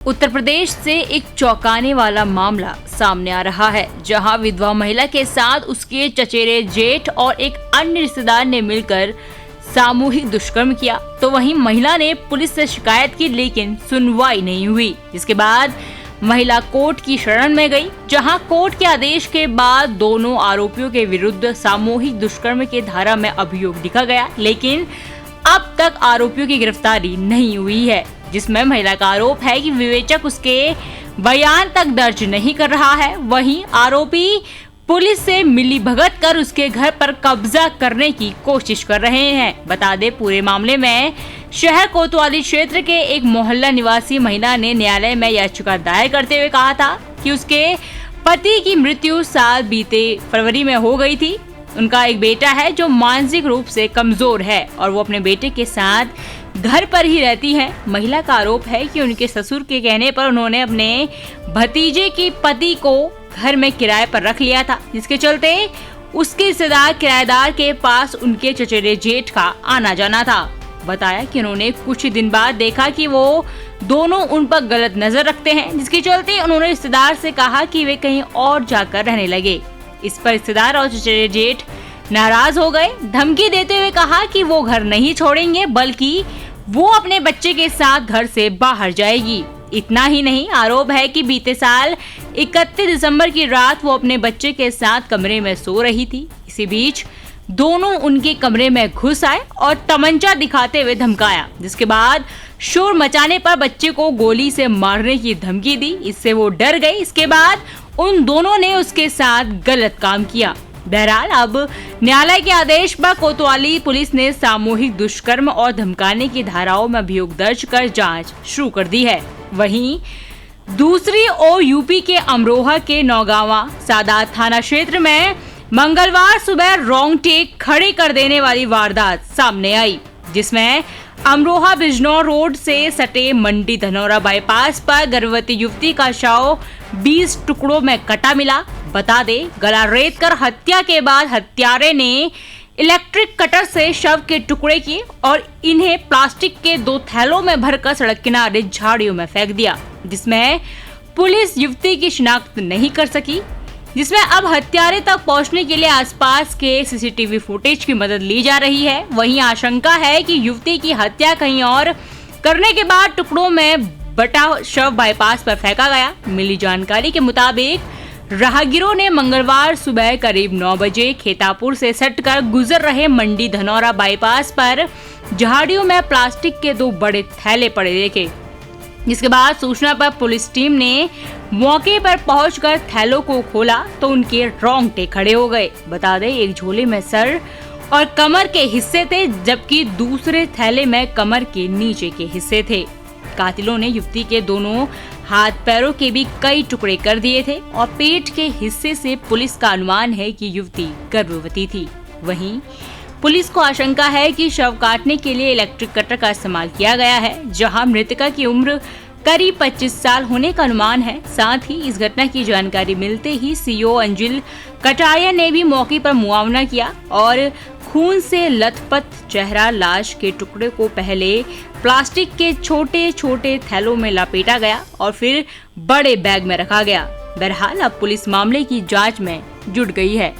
उत्तर प्रदेश से एक चौंकाने वाला मामला सामने आ रहा है, जहां विधवा महिला के साथ उसके चचेरे जेठ और एक अन्य रिश्तेदार ने मिलकर सामूहिक दुष्कर्म किया। तो वहीं महिला ने पुलिस से शिकायत की, लेकिन सुनवाई नहीं हुई, जिसके बाद महिला कोर्ट की शरण में गई, जहां कोर्ट के आदेश के बाद दोनों आरोपियों के विरुद्ध सामूहिक दुष्कर्म के धारा में अभियोग लिखा गया, लेकिन अब तक आरोपियों की गिरफ्तारी नहीं हुई है, जिसमें महिला का आरोप है कि विवेचक उसके बयान तक दर्ज नहीं कर रहा है। वहीं आरोपी पुलिस से मिलीभगत कर उसके घर पर कब्जा करने की कोशिश कर रहे हैं। बता दें, पूरे मामले में शहर कोतवाली क्षेत्र के एक मोहल्ला निवासी महिला ने न्यायालय में याचिका दायर करते हुए कहा था कि उसके पति की मृत्यु साल बीते फरवरी में हो गई थी। उनका एक बेटा है जो मानसिक रूप से कमजोर है और वो अपने बेटे के साथ घर पर ही रहती है। महिला का आरोप है कि उनके ससुर के कहने पर उन्होंने अपने भतीजे के पति को घर में किराए पर रख लिया था, जिसके चलते उसके रिश्तेदार किराएदार के पास उनके चचेरे जेठ का आना जाना था। बताया कि उन्होंने कुछ दिन बाद देखा कि वो दोनों उन पर गलत नजर रखते हैं, जिसके चलते उन्होंने रिश्तेदार से कहा कि वे कहीं और जाकर रहने लगे। इस पर रिश्तेदार और चचेरे जेठ नाराज हो गए, धमकी देते हुए कहा कि वो घर नहीं छोड़ेंगे, बल्कि वो अपने बच्चे के साथ घर से बाहर जाएगी। इतना ही नहीं, आरोप है कि बीते साल 31 दिसंबर की रात वो अपने बच्चे के साथ कमरे में सो रही थी। इसी बीच दोनों उनके कमरे में घुस आए और तमंचा दिखाते हुए धमकाया, जिसके बाद शोर मचाने पर बच्चे को गोली से मारने की धमकी दी। इससे वो डर गई। इसके बाद उन दोनों ने उसके साथ गलत काम किया। बहरहाल अब न्यायालय के आदेश पर कोतवाली पुलिस ने सामूहिक दुष्कर्म और धमकाने की धाराओं में अभियोग दर्ज कर जांच शुरू कर दी है। वहीं दूसरी ओर यूपी के अमरोहा के नौगावा सादात थाना क्षेत्र में मंगलवार सुबह रोंगटे खड़े कर देने वाली वारदात सामने आई, जिसमें अमरोहा बिजनौर रोड से सटे मंडी धनौरा बाईपास पर गर्भवती युवती का शव 20 टुकड़ों में कटा मिला। बता दे, गला रेत कर हत्या के बाद हत्यारे ने इलेक्ट्रिक कटर से शव के टुकड़े किए और इन्हें प्लास्टिक के 2 थैलों में भरकर सड़क किनारे झाड़ियों में फेंक दिया, जिसमें पुलिस युवती की शिनाख्त नहीं कर सकी। जिसमें अब हत्यारे तक पहुंचने के लिए आसपास के सीसीटीवी फुटेज की मदद ली जा रही है। वहीं आशंका है कि युवती की हत्या कहीं और करने के बाद टुकड़ों में बटा शव बाईपास पर फेंका गया। मिली जानकारी के मुताबिक राहगीरों ने मंगलवार सुबह करीब 9 बजे खेतापुर से सटकर गुजर रहे मंडी धनौरा बाईपास पर झाड़ियों में प्लास्टिक के 2 बड़े थैले पड़े देखे, जिसके बाद सूचना पर पुलिस टीम ने मौके पर पहुंचकर थैलों को खोला तो उनके रोंगटे खड़े हो गए। बता दें, एक झोले में सर और कमर के हिस्से थे, जबकि दूसरे थैले में कमर के नीचे के हिस्से थे। कातिलों ने युवती के दोनों हाथ पैरों के भी कई टुकड़े कर दिए थे और पेट के हिस्से से पुलिस का अनुमान है कि युवती गर्भवती थी। वहीं पुलिस को आशंका है कि शव काटने के लिए इलेक्ट्रिक कटर का इस्तेमाल किया गया है, जहां मृतका की उम्र करीब 25 साल होने का अनुमान है। साथ ही इस घटना की जानकारी मिलते ही सीओ अंजिल कटारिया ने भी मौके पर मुआवना किया और खून से लथपथ चेहरा लाश के टुकड़े को पहले प्लास्टिक के छोटे छोटे थैलों में लपेटा गया और फिर बड़े बैग में रखा गया। बहरहाल अब पुलिस मामले की जांच में जुट गई है।